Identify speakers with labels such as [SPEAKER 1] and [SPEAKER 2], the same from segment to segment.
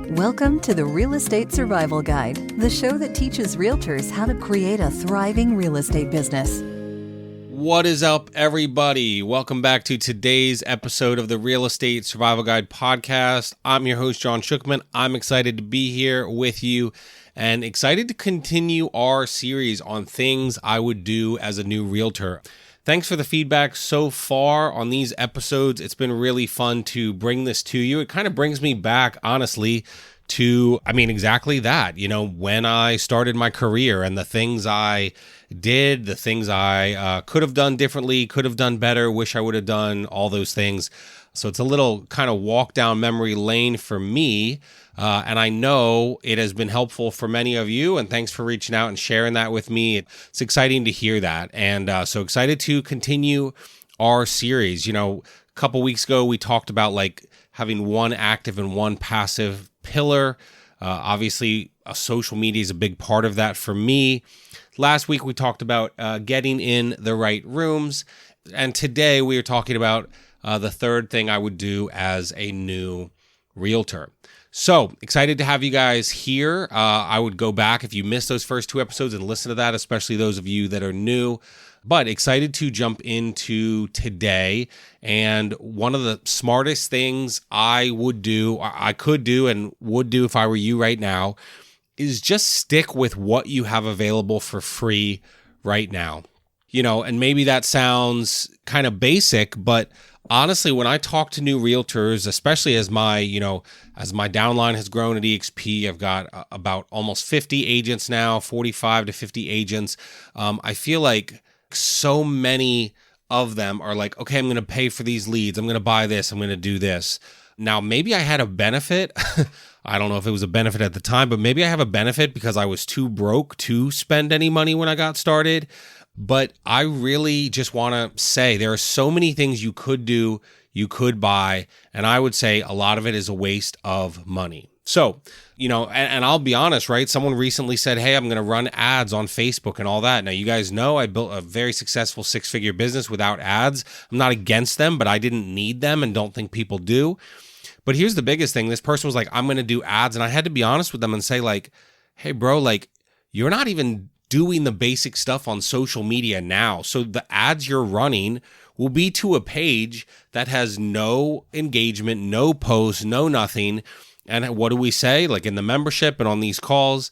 [SPEAKER 1] Welcome to the Real Estate Survival Guide, the show that teaches realtors how to create a thriving real estate business.
[SPEAKER 2] What is up, everybody? Welcome back to today's episode of the Real Estate Survival Guide podcast. I'm your host, John Shookman. I'm excited to be here with you and excited to continue our series on things I would do as a new realtor. Thanks for the feedback so far on these episodes. It's been really fun to bring this to you. It kind of brings me back, honestly, to, exactly that, when I started my career and the things I did, the things I could have done differently, could have done better, wish I would have done, all those things. So it's a little kind of walk down memory lane for me. And I know it has been helpful for many of you, and thanks for reaching out and sharing that with me. It's exciting to hear that. And so excited to continue our series. A couple weeks ago, we talked about having one active and one passive pillar. Obviously, social media is a big part of that for me. Last week, we talked about getting in the right rooms. And today, we are talking about the third thing I would do as a new realtor. So excited to have you guys here. I would go back if you missed those first two episodes and listen to that, especially those of you that are new. But excited to jump into today. And one of the smartest things I could do and would do if I were you right now is just stick with what you have available for free right now. And maybe that sounds kind of basic, but honestly, when I talk to new realtors, especially as my downline has grown at EXP, I've got about almost 50 agents now, 45 to 50 agents. I feel like so many of them are like, okay, I'm going to pay for these leads. I'm going to buy this. I'm going to do this. Now, maybe I had a benefit. I don't know if it was a benefit at the time, but maybe I have a benefit because I was too broke to spend any money when I got started. But I really just want to say there are so many things you could do, you could buy, and I would say a lot of it is a waste of money. So, and I'll be honest, right? Someone recently said, hey, I'm going to run ads on Facebook and all that. Now, you guys know I built a very successful six-figure business without ads. I'm not against them, but I didn't need them and don't think people do. But here's the biggest thing. This person was like, I'm going to do ads. And I had to be honest with them and say hey, bro, you're not even doing the basic stuff on social media now. So the ads you're running will be to a page that has no engagement, no posts, no nothing. And what do we say? In the membership and on these calls,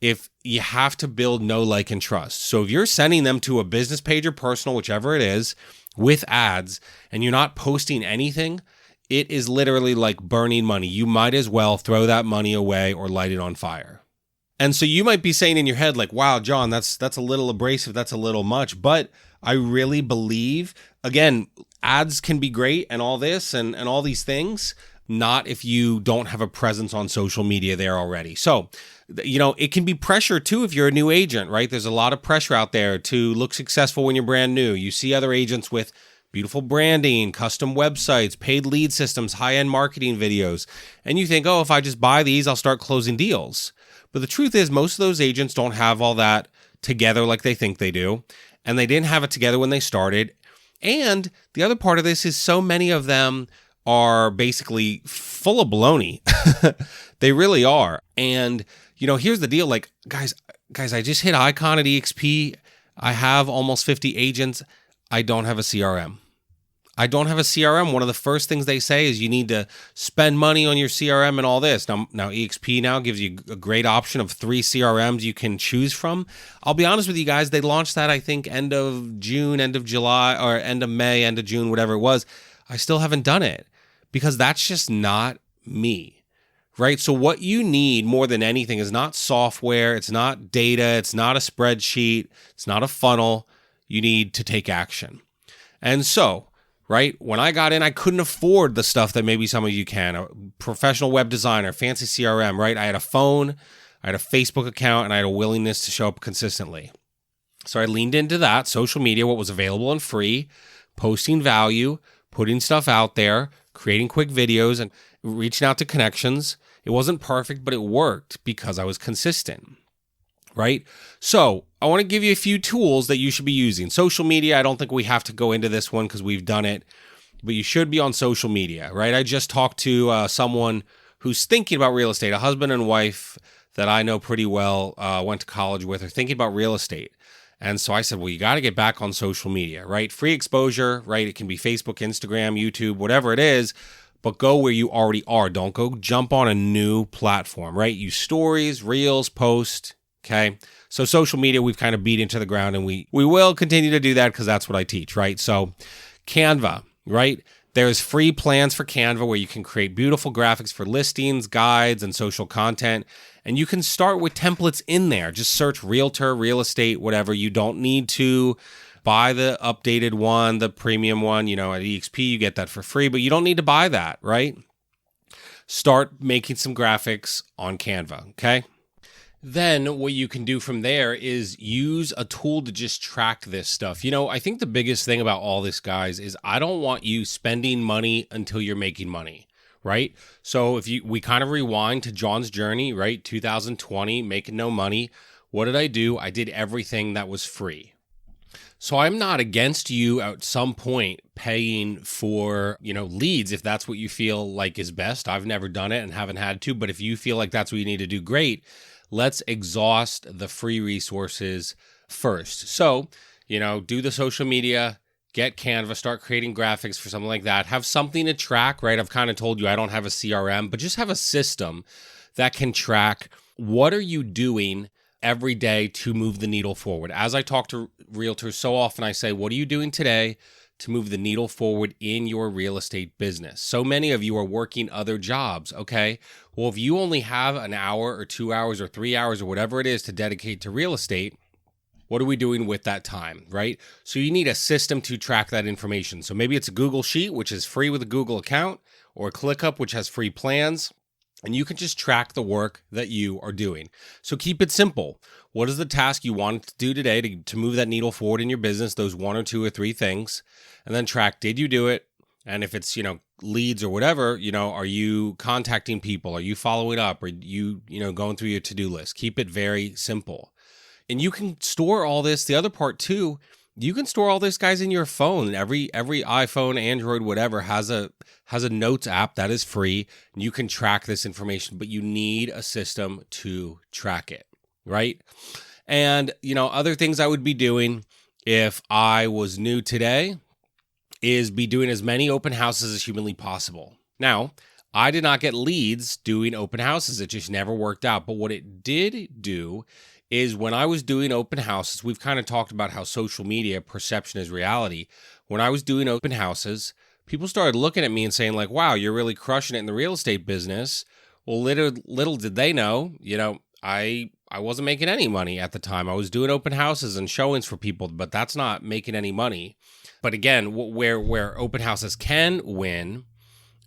[SPEAKER 2] if you have to build know, like, and trust. So if you're sending them to a business page or personal, whichever it is, with ads, and you're not posting anything, it is literally like burning money. You might as well throw that money away or light it on fire. And so you might be saying in your head, wow, John, that's a little abrasive. That's a little much. But I really believe, again, ads can be great and all this and all these things, not if you don't have a presence on social media there already. So, it can be pressure too if you're a new agent, right? There's a lot of pressure out there to look successful when you're brand new. You see other agents with beautiful branding, custom websites, paid lead systems, high-end marketing videos. And you think, if I just buy these, I'll start closing deals. But the truth is, most of those agents don't have all that together like they think they do. And they didn't have it together when they started. And the other part of this is so many of them are basically full of baloney. They really are. And, here's the deal. Guys, I just hit Icon at EXP. I have almost 50 agents. I don't have a CRM. One of the first things they say is you need to spend money on your CRM and all this. Now EXP now gives you a great option of 3 CRMs you can choose from. I'll be honest with you guys, they launched that, I think, end of June, end of July, or end of May, end of June, whatever it was. I still haven't done it because that's just not me, right? So what you need more than anything is not software. It's not data. It's not a spreadsheet. It's not a funnel. You need to take action. And so, right, when I got in, I couldn't afford the stuff that maybe some of you can. A professional web designer, fancy CRM, right? I had a phone, I had a Facebook account, and I had a willingness to show up consistently. So I leaned into that, social media, what was available and free, posting value, putting stuff out there, creating quick videos, and reaching out to connections. It wasn't perfect, but it worked because I was consistent, right? So I want to give you a few tools that you should be using. Social media, I don't think we have to go into this one because we've done it, but you should be on social media, right? I just talked to someone who's thinking about real estate, a husband and wife that I know pretty well, went to college with, are thinking about real estate. And so I said, well, you got to get back on social media, right? Free exposure, right? It can be Facebook, Instagram, YouTube, whatever it is, but go where you already are. Don't go jump on a new platform, right? Use stories, reels, post, okay? So social media, we've kind of beat into the ground, and we will continue to do that because that's what I teach, right? So Canva, right? There's free plans for Canva where you can create beautiful graphics for listings, guides, and social content. And you can start with templates in there. Just search Realtor, real estate, whatever. You don't need to buy the updated one, the premium one. At EXP, you get that for free, but you don't need to buy that, right? Start making some graphics on Canva, okay? Then what you can do from there is use a tool to just track this stuff. I think the biggest thing about all this, guys, is I don't want you spending money until you're making money, right? So if we kind of rewind to John's journey, right? 2020, making no money. What did I do? I did everything that was free. So I'm not against you at some point paying for, leads if that's what you feel like is best. I've never done it and haven't had to, but if you feel like that's what you need to do, great. Let's exhaust the free resources first. So, do the social media, get Canva, start creating graphics for something like that. Have something to track, right? I've kind of told you I don't have a CRM, but just have a system that can track what are you doing every day to move the needle forward. As I talk to realtors so often, I say, what are you doing today to move the needle forward in your real estate business? So many of you are working other jobs, okay? Well, if you only have an hour or 2 hours or 3 hours or whatever it is to dedicate to real estate, what are we doing with that time, right? So you need a system to track that information. So maybe it's a Google Sheet, which is free with a Google account, or ClickUp, which has free plans. And you can just track the work that you are doing. So keep it simple. What is the task you want to do today to move that needle forward in your business, those 1 or 2 or 3 things, and then track, did you do it? And if it's, leads or whatever, are you contacting people? Are you following up? Are you, going through your to-do list? Keep it very simple. And you can store all this. The other part too, you can store all this, guys, in your phone. Every iPhone, Android, whatever has a notes app that is free. And you can track this information, but you need a system to track it, right? And, other things I would be doing if I was new today is be doing as many open houses as humanly possible. Now, I did not get leads doing open houses. It just never worked out. But what it did do is when I was doing open houses, we've kind of talked about how social media perception is reality. When I was doing open houses, people started looking at me and saying like, wow, you're really crushing it in the real estate business. Well, little did they know, I wasn't making any money at the time. I was doing open houses and showings for people, but that's not making any money. But again, where open houses can win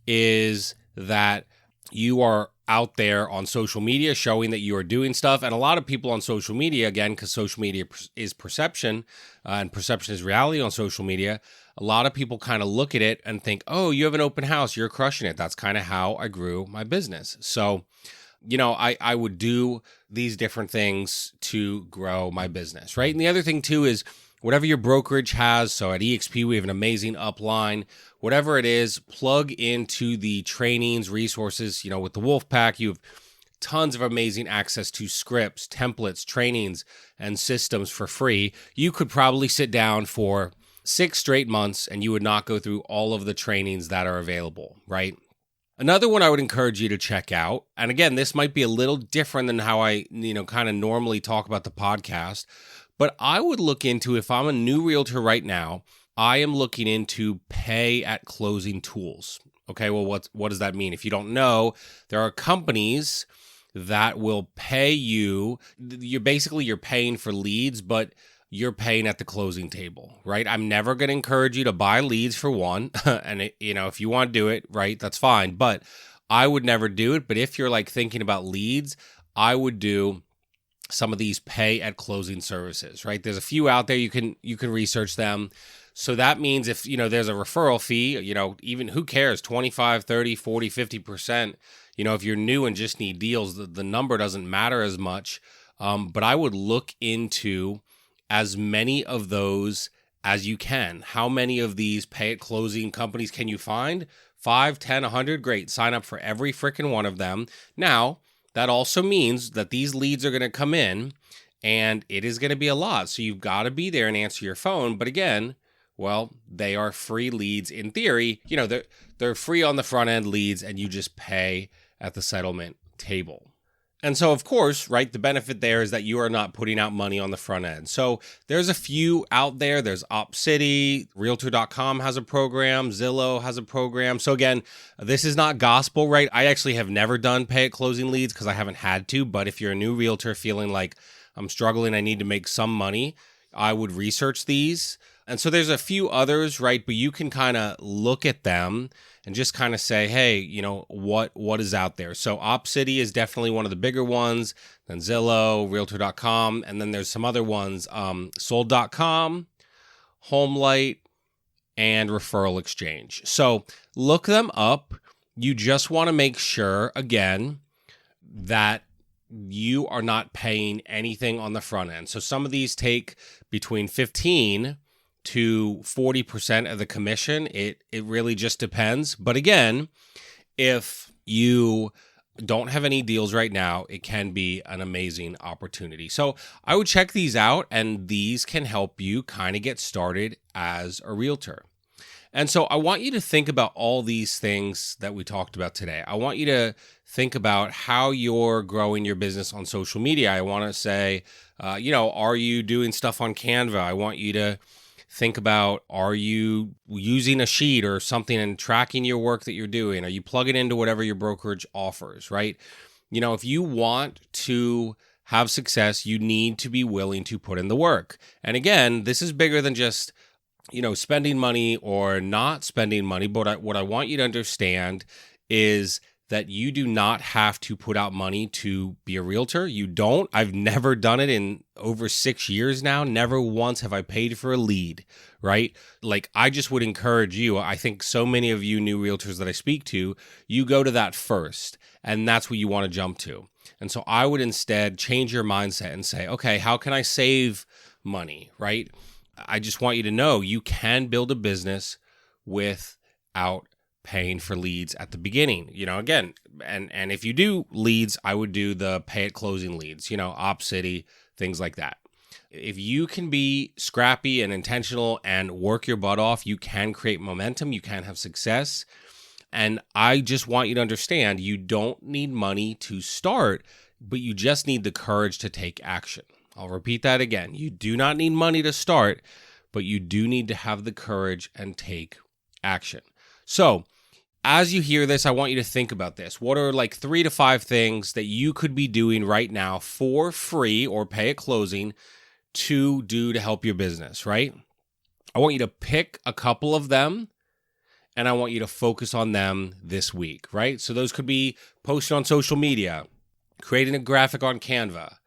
[SPEAKER 2] is that you are out there on social media showing that you are doing stuff. And a lot of people on social media, again, because social media is perception and perception is reality on social media, a lot of people kind of look at it and think, oh, you have an open house, you're crushing it. That's kind of how I grew my business. So, I would do these different things to grow my business, right? And the other thing too is whatever your brokerage has. So at EXP, we have an amazing upline. Whatever it is, plug into the trainings, resources. With the Wolfpack, you have tons of amazing access to scripts, templates, trainings, and systems for free. You could probably sit down for 6 straight months and you would not go through all of the trainings that are available, right? Another one I would encourage you to check out, and again, this might be a little different than how I, kind of normally talk about the podcast, but I would look into, if I'm a new realtor right now, I am looking into pay at closing tools. Okay, well, what does that mean? If you don't know, there are companies that will pay you. You're paying for leads, but you're paying at the closing table, right? I'm never going to encourage you to buy leads for one. And, if you want to do it, right, that's fine. But I would never do it. But if you're like thinking about leads, I would do some of these pay at closing services, right? There's a few out there. You can research them. So that means if, there's a referral fee, even who cares, 25, 30, 40, 50%, if you're new and just need deals, the number doesn't matter as much. But I would look into as many of those as you can. How many of these pay at closing companies can you find? 5, 10, 100, great. Sign up for every freaking one of them. Now, that also means that these leads are going to come in and it is going to be a lot. So you've got to be there and answer your phone. But again, well, they are free leads in theory. They're free on the front end leads and you just pay at the settlement table. And so, of course, right, the benefit there is that you are not putting out money on the front end. So there's a few out there. There's Opcity, Realtor.com has a program, Zillow has a program. So again, this is not gospel, right? I actually have never done pay at closing leads because I haven't had to. But if you're a new realtor feeling like I'm struggling, I need to make some money, I would research these. And so there's a few others, right? But you can kind of look at them and just kind of say, hey, what is out there? So Opcity is definitely one of the bigger ones, then Zillow, Realtor.com, and then there's some other ones, Sold.com, HomeLight, and Referral Exchange. So look them up. You just want to make sure, again, that you are not paying anything on the front end. So some of these take between 15 to 40% of the commission. It really just depends. But again, if you don't have any deals right now, it can be an amazing opportunity. So I would check these out, and these can help you kind of get started as a realtor. And so I want you to think about all these things that we talked about today. I want you to think about how you're growing your business on social media. I want to say, are you doing stuff on Canva? I want you to think about, are you using a sheet or something and tracking your work that you're doing? Are you plugging into whatever your brokerage offers, right? If you want to have success, you need to be willing to put in the work. And again, this is bigger than just, spending money or not spending money. But what I want you to understand is that you do not have to put out money to be a realtor. You don't. I've never done it in over 6 years now. Never once have I paid for a lead, right? Like, I just would encourage you. I think so many of you new realtors that I speak to, you go to that first, and that's what you want to jump to. And so I would instead change your mindset and say, okay, how can I save money, right? I just want you to know you can build a business without paying for leads at the beginning. Again, and if you do leads, I would do the pay at closing leads, Opcity, things like that. If you can be scrappy and intentional and work your butt off, you can create momentum, you can have success. And I just want you to understand, you don't need money to start, but you just need the courage to take action. I'll repeat that again. You do not need money to start, but you do need to have the courage and take action. So, as you hear this, I want you to think about this. What are like 3 to 5 things that you could be doing right now for free or pay at closing to do to help your business, right? I want you to pick a couple of them, and I want you to focus on them this week, right? So those could be posting on social media, creating a graphic on Canva,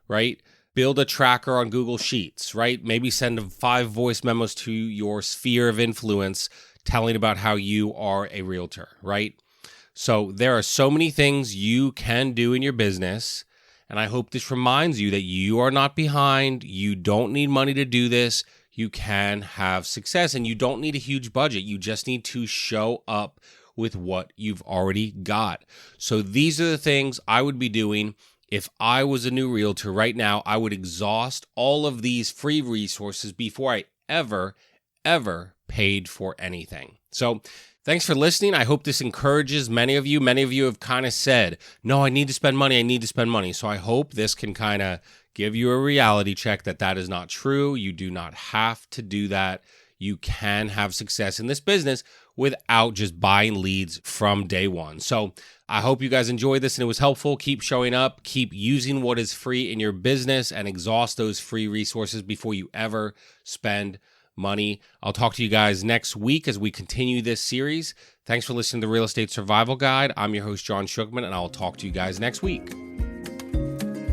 [SPEAKER 2] right? Build a tracker on Google Sheets, right? Maybe send 5 voice memos to your sphere of influence telling about how you are a realtor, right? So there are so many things you can do in your business, and I hope this reminds you that you are not behind. You don't need money to do this. You can have success, and you don't need a huge budget. You just need to show up with what you've already got. So these are the things I would be doing. If I was a new realtor right now, I would exhaust all of these free resources before I ever paid for anything. So thanks for listening. I hope this encourages many of you. Many of you have kind of said, no, I need to spend money. So I hope this can kind of give you a reality check that is not true. You do not have to do that. You can have success in this business without just buying leads from day one. So I hope you guys enjoyed this and it was helpful. Keep showing up, keep using what is free in your business, and exhaust those free resources before you ever spend money. I'll talk to you guys next week as we continue this series. Thanks for listening to the Real Estate Survival Guide. I'm your host, John Shookman, and I'll talk to you guys next week.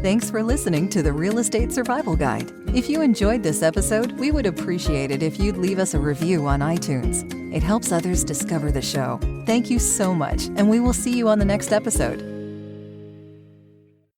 [SPEAKER 1] Thanks for listening to the Real Estate Survival Guide. If you enjoyed this episode, we would appreciate it if you'd leave us a review on iTunes. It helps others discover the show. Thank you so much, and we will see you on the next episode.